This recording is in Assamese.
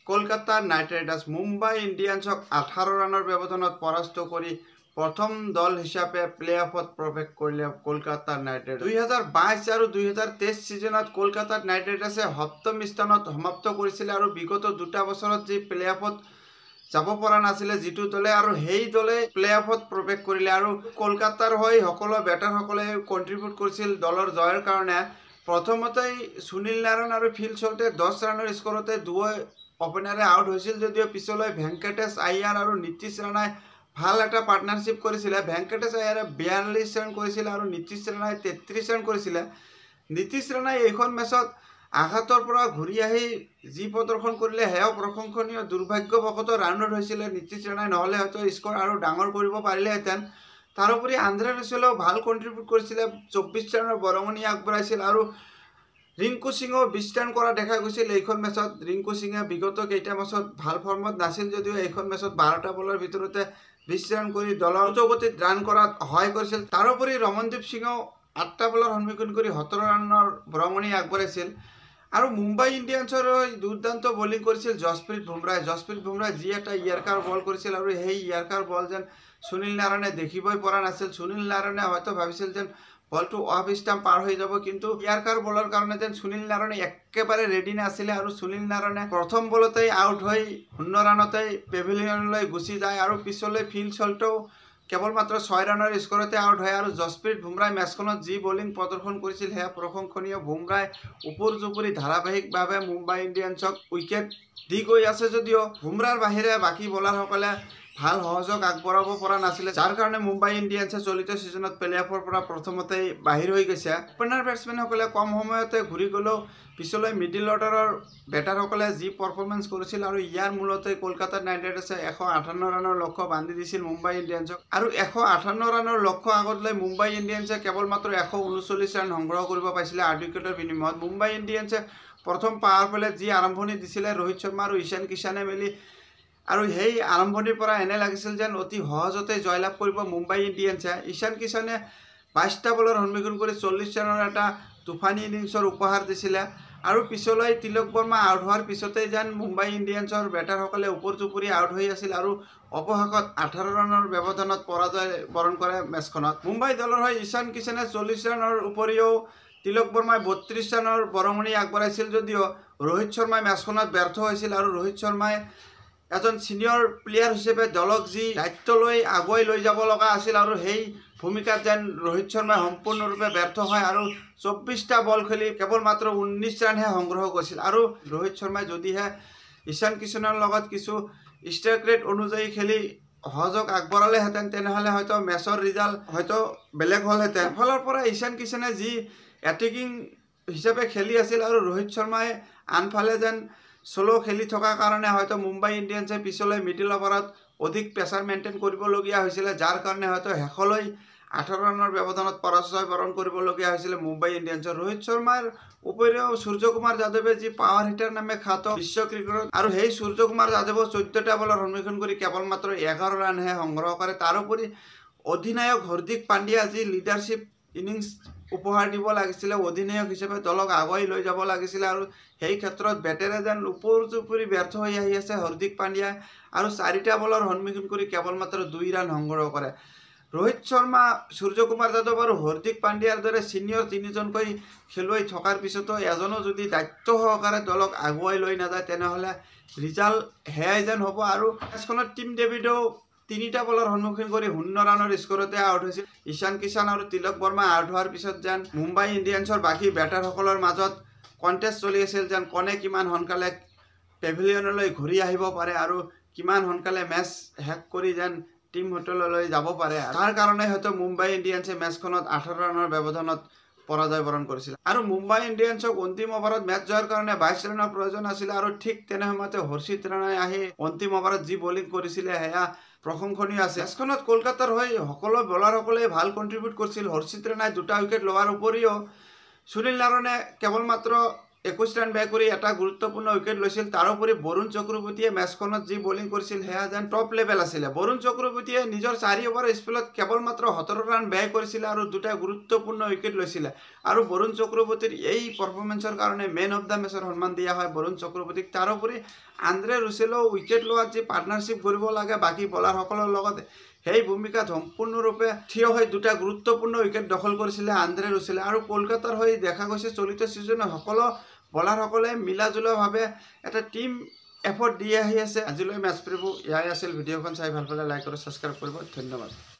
কলকাতা নাইট ৰাইডাৰ্স মুম্বাই ইন্ডিয়ান্সক 18 ৰানৰ ব্যৱধানত পৰাস্ত কৰি প্ৰথম দল হিচাপে প্লে অফত প্ৰৱেশ কৰিলে কলকাতা নাইট ৰাইডাৰ্স 2022 আৰু 2023 সিজনত কলকাতা নাইট ৰাইডাৰ্সে সপ্তম স্থানত সমাপ্ত কৰিছিল আৰু বিগত দুটা বছৰত যি প্লে অফত যাব পৰা নাছিল যেটো দলে আৰু হেই দলে প্লে অফত প্ৰৱেশ কৰিলে আৰু কলকাতাৰ হৈ সকলো ব্যাটাৰসকলে কন্ট্ৰিবিউট কৰিছিল দলৰ জয়ৰ কাৰণে প্ৰথমতেই সুনীল নাৰায়ণ আৰু ফিল সল্টে 10 ৰানৰ স্কৰতে দুই ওপেনাৰে আউট হৈছিল যদিও পিছলৈ ভেংকটেশ আয়াৰ আৰু নীতিশ ৰাণাই ভাল এটা পাৰ্টনাৰশ্বিপ কৰিছিল ভেংকটেশ আয়াৰে 42 ৰান কৰিছিল আৰু নীতিশ ৰাণাই 33 ৰান কৰিছিল নীতিশ ৰাণাই এইখন মেচত আঘাতৰ পৰা ঘূৰি আহি যি প্ৰদৰ্শন কৰিলে হেও প্ৰশংসনীয় দুৰ্ভাগ্যবশত ৰানত হৈছিল নীতিশ ৰাণাই নহলে হয়তো স্কোৰ আৰু ডাঙৰ কৰিব পাৰিলেহেঁতেন তাৰোপৰি আন্দ্ৰে ৰাছেলেও ভাল কন্ট্ৰিবিউট কৰিছিল 24 ৰানৰ বৰঙণি আগবঢ়াইছিল আৰু ৰিংকু সিঙো 20 ৰান কৰা দেখা গৈছিল এইখন মেচত ৰিংকু সিঙে বিগত কেইটা মেচত ভাল ফৰ্মত নাছিল যদিও এইখন মেচত 12টা বলৰ ভিতৰতে 20 ৰান কৰি দলৰ গতিত ৰান কৰাত সহায় কৰিছিল তাৰোপৰি ৰমনদীপ সিঙো 8টা বলৰ সন্মুখীন কৰি 17 ৰানৰ বৰঙণি আগবঢ়াইছিল আৰু মুম্বাই ইণ্ডিয়ান্সৰ দুৰ্দান্ত বলিং কৰিছিল জসপ্ৰীত বুমৰাহ যি এটা ইয়াৰকাৰ বল কৰিছিল আৰু সেই ইয়াৰকাৰ বল যেন সুনীল নাৰায়ণে দেখিবই পৰা নাছিল সুনীল নাৰায়ণে হয়তো ভাবিছিল যেন বলটো অফ ষ্টাম্প পাৰ হৈ যাব কিন্তু ইয়াৰকাৰ বলৰ কাৰণে যেন সুনীল নাৰায়ণে একেবাৰে ৰেডি নাছিল আৰু সুনীল নাৰায়ণে প্ৰথম বলতেই আউট হৈ 0 ৰানতেই পেভিলিয়নলৈ গুচি যায় আৰু পিছলৈ ফিল সল্টেও কেৱল মাত্ৰ 6 ৰানৰ স্কৰতে আউট হয় আৰু জসপ্ৰীত বুমৰাহ মেচখনত যি বলিং প্ৰদৰ্শন কৰিছিল হেয়া প্ৰশংসনীয় বুমৰাহ উপৰজুপুৰি ধাৰাবাহিকভাৱে মুম্বাই ইণ্ডিয়ান্সক উইকেট দি গৈ আছে যদিও বুমৰাহৰ বাহিৰে বাকি বলাৰসকলে ভাল সহযোগ আগবঢ়াব পৰা নাছিল যাৰ কাৰণে মুম্বাই ইণ্ডিয়ান্সে চলিত সিজনত প্লে অফৰ পৰা প্ৰথমতেই বাহিৰ হৈ গৈছে ওপেনাৰ বেটছমেনসকলে কম সময়তে ঘূৰি গ'লেও পিছলৈ মিডল অৰ্ডাৰৰ বেটাৰসকলে যি পাৰফৰ্মেন্স কৰিছিল আৰু ইয়াৰ মূলতে কলকাতা নাইট ৰাইডাৰ্ছে 158 ৰানৰ লক্ষ্য বান্ধি দিছিল মুম্বাই ইণ্ডিয়ান্সক আৰু 158 ৰানৰ লক্ষ্য আগত লৈ মুম্বাই ইণ্ডিয়ান্সে কেৱল মাত্ৰ 139 ৰান সংগ্ৰহ কৰিব পাৰিছিল 8 উইকেটৰ বিনিময়ত মুম্বাই ইণ্ডিয়ান্সে প্ৰথম পাৱাৰ প্লেত যি আৰম্ভণি দিছিল ৰোহিত শৰ্মা আৰু ঈশান কিষাণে মিলি আৰু হেই আৰম্ভণিৰ পৰা এনে লাগিছিল যেন অতি সহজতে জয়লাভ কৰিব মুম্বাই ইণ্ডিয়ান্সে ঈশান কিষাণে 22টা বলৰ সন্মুখীন কৰি 40 ৰানৰ এটা তুফানী ইনিংছৰ উপহাৰ দিছিল আৰু পিছলৈ তিলক বৰ্মা আউট হোৱাৰ পিছতেই যেন মুম্বাই ইণ্ডিয়ান্সৰ বেটাৰসকলে উপৰজুপুৰি আউট হৈ আছিল আৰু অৱশেষত 18 ৰানৰ ব্যৱধানত পৰাজয় বৰণ কৰে মেচখনত মুম্বাই দলৰ হৈ ঈশান কিষাণে 40 ৰানৰ উপৰিও তিলক বৰ্মাই 32 ৰানৰ বৰঙণি আগবঢ়াইছিল যদিও ৰোহিত শৰ্মাই মেচখনত ব্যৰ্থ হৈছিল আৰু ৰোহিত শৰ্মাই এজন সিনিয়ৰ প্লেয়াৰ হিচাপে দলক যি দায়িত্ব লৈ আগুৱাই লৈ যাব লগা আছিল আৰু সেই ভূমিকাত যেন ৰোহিত শৰ্মাই সম্পূৰ্ণৰূপে ব্যৰ্থ হয় আৰু 24টা বল খেলি কেৱল মাত্ৰ 19 ৰানহে সংগ্ৰহ কৰিছিল আৰু ৰোহিত শৰ্মাই যদিহে ঈশান কিষাণৰ লগত কিছু ষ্ট্ৰাইক ৰেট অনুযায়ী খেলি সহযোগ আগবঢ়ালেহেঁতেন তেনেহ'লে হয়তো মেচৰ ৰিজাল্ট হয়তো বেলেগ হ'লহেঁতেন ফলৰ পৰা ঈশান কিষাণে যি এটেকিং হিচাপে খেলি আছিল আৰু ৰোহিত শৰ্মাই আনফালে যেন সোলো খেলি থকা কাৰণে হয়তো মুম্বাই ইণ্ডিয়ান্সে পিছলৈ মিডল অভাৰত অধিক প্ৰেছাৰ মেইনটেইন কৰিবলগীয়া হৈছিল যাৰ কাৰণে হয়তো শেষলৈ 18 ৰানৰ ব্যৱধানত পৰাজয় বৰণ কৰিবলগীয়া হৈছিল মুম্বাই ইণ্ডিয়ান্সৰ ৰোহিত শৰ্মাৰ উপৰিও সূৰ্যকুমাৰ যাদৱে যি পাৱাৰ হিটাৰ নামে খ্যাত বিশ্ব ক্ৰিকেটত আৰু সেই সূৰ্যকুমাৰ যাদৱেও 14টা বলৰ সন্মুখীন কৰি কেৱল মাত্ৰ 11 ৰানহে সংগ্ৰহ কৰে তাৰোপৰি অধিনায়ক হাৰ্দিক পাণ্ডিয়া যি লিডাৰশ্বিপ ইনিংছ উপহাৰ দিব লাগিছিল অধিনায়ক হিচাপে দলক আগুৱাই লৈ যাব লাগিছিল আৰু সেই ক্ষেত্ৰত বেটেৰে যেন উপৰজুপুৰি ব্যৰ্থ হৈ আহি আছে হাৰ্দিক পাণ্ডিয়া আৰু 4টা বলৰ সন্মুখীন কৰি কেৱল মাত্ৰ 2 ৰান সংগ্ৰহ কৰে ৰোহিত শৰ্মা সূৰ্যকুমাৰ যাদৱ আৰু হাৰ্দিক পাণ্ডিয়াৰ দৰে সিনিয়ৰ তিনিজনকৈ খেলুৱৈ থকাৰ পিছতো এজনো যদি দায়িত্ব সহকাৰে দলক আগুৱাই লৈ নাযায় তেনেহ'লে ৰিজাল্ট হেয়াই যেন হ'ব আৰু মেচখনত টিম ডেভিডেও 3টা বলৰ সন্মুখীন কৰি 0 ৰানৰ স্কৰতে আউট হৈছিল ঈশান কিষাণ আৰু তিলক বৰ্মা আউট হোৱাৰ পিছত যেন মুম্বাই ইণ্ডিয়ান্সৰ বাকী বেটাৰসকলৰ মাজত কণ্টেষ্ট চলি আছিল যেন কোনে কিমান সোনকালে পেভিলিয়নলৈ ঘূৰি আহিব পাৰে আৰু কিমান সোনকালে মেচ শেষ কৰি যেন টিম হোটেললৈ যাব পাৰে তাৰ কাৰণে হয়তো মুম্বাই ইণ্ডিয়ান্সে মেচখনত 18 ৰানৰ ব্যৱধানত পৰাজয় বৰণ কৰিছিল আৰু মুম্বাই ইণ্ডিয়ান্সক অন্তিম অভাৰত মেচ জয়ৰ কাৰণে 22 ৰানৰ প্ৰয়োজন আছিল আৰু ঠিক তেনে সময়তে হৰ্ষিত ৰাণাই আহি অন্তিম অভাৰত যি বলিং কৰিছিল হেয়া প্ৰশংসনীয় আছে মেচখনত কলকাতাৰ হৈ সকলো বলাৰসকলে ভাল কন্ট্ৰিবিউট কৰিছিল হৰ্ষিত ৰাণাই 2টা উইকেট লোৱাৰ উপৰিও সুনীল নাৰায়ণে কেৱল মাত্ৰ 21 ৰান ব্যয় কৰি এটা গুৰুত্বপূৰ্ণ উইকেট লৈছিল। তাৰোপৰি বৰুণ চক্ৰৱৰ্তীয়ে মেচখনত যি বলিং কৰিছিল সেয়া যেন টপ লেভেল আছিলে। বৰুণ চক্ৰৱৰ্তীয়ে নিজৰ 4 অভাৰ স্পেলত কেৱল মাত্ৰ 17 ৰান ব্যয় কৰিছিলে আৰু দুটা গুৰুত্বপূৰ্ণ উইকেট লৈছিলে। আৰু বৰুণ চক্ৰৱৰ্তীৰ এই পাৰফৰ্মেন্সৰ কাৰণে মেন অফ দ্য মেচৰ সন্মান দিয়া হয় বৰুণ চক্ৰৱৰ্তীক। তাৰোপৰি আন্দ্ৰে ৰুছেলো উইকেট লোৱাত যি পাৰ্টনাৰশ্বিপ কৰিব লাগে বাকী বলাৰসকলৰ লগত, সেই ভূমিকাত সম্পূৰ্ণৰূপে থিয় হৈ দুটা গুৰুত্বপূৰ্ণ উইকেট দখল কৰিছিলে আন্দ্ৰে ৰুছেলে। আৰু কলকাতাৰ হৈ দেখা গৈছে চলিত ছিজনত সকলো বলাৰসকলে মিলাজুলাভাৱে এটা টিম এফৰ্ট দি আহি আছে। আজিলৈ মেচ প্ৰিভিউ এয়াই আছিল। ভিডিঅ'খন চাই ভাল পালে লাইক আৰু ছাবস্ক্ৰাইব কৰিব। ধন্যবাদ।